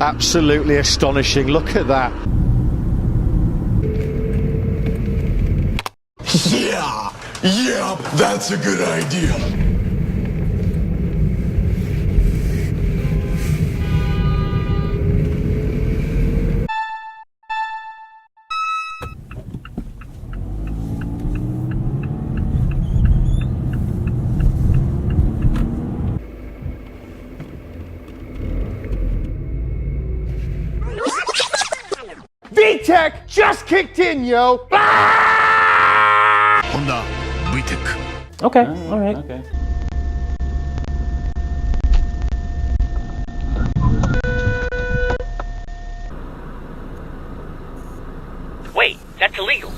absolutely astonishing. Look at that. Yeah, that's a good idea. VTech just kicked in, yo! Honda VTech. Okay, alright. Okay. Wait, that's illegal.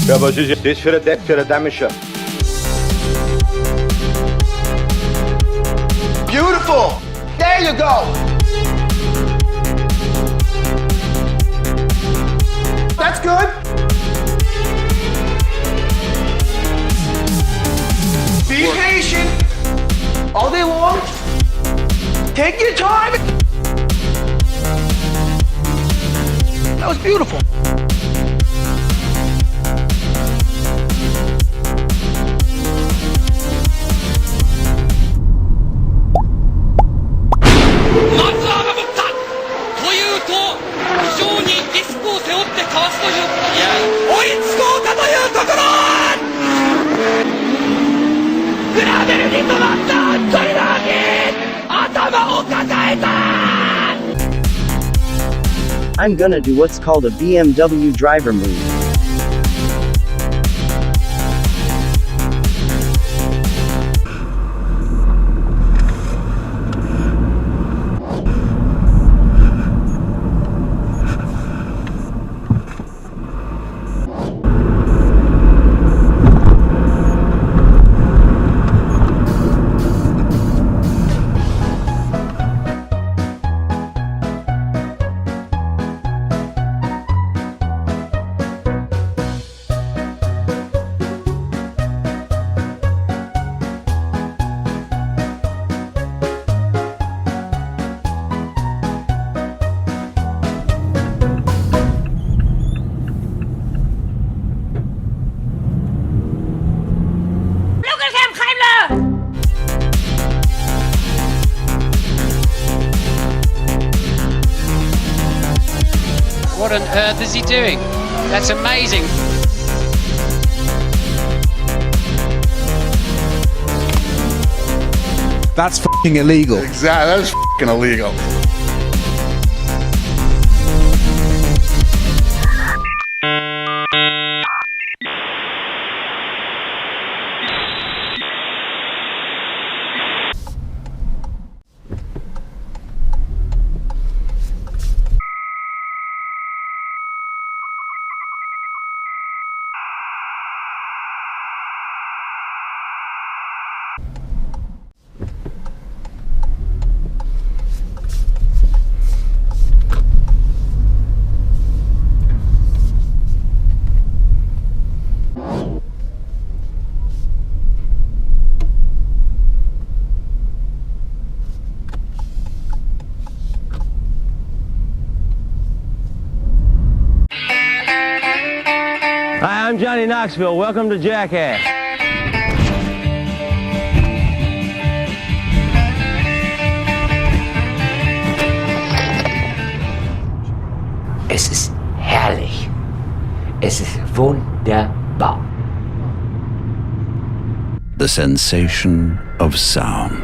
Ja, was ist das für ein Depp, für ein Dämmischer? Beautiful! There you go! That's good! Be patient! All day long! Take your time! That was beautiful! I'm gonna do what's called a BMW driver move. What on earth is he doing? That's amazing. That's f***ing illegal. Exactly, that was f***ing illegal. Hi, I'm Johnny Knoxville. Welcome to Jackass. Es ist herrlich. Es ist wunderbar. The sensation of sound.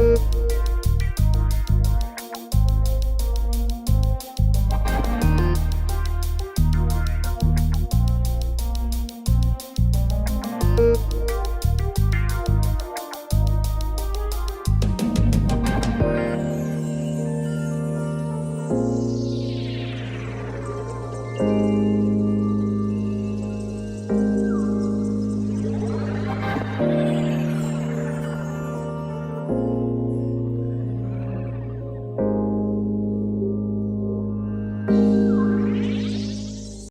you.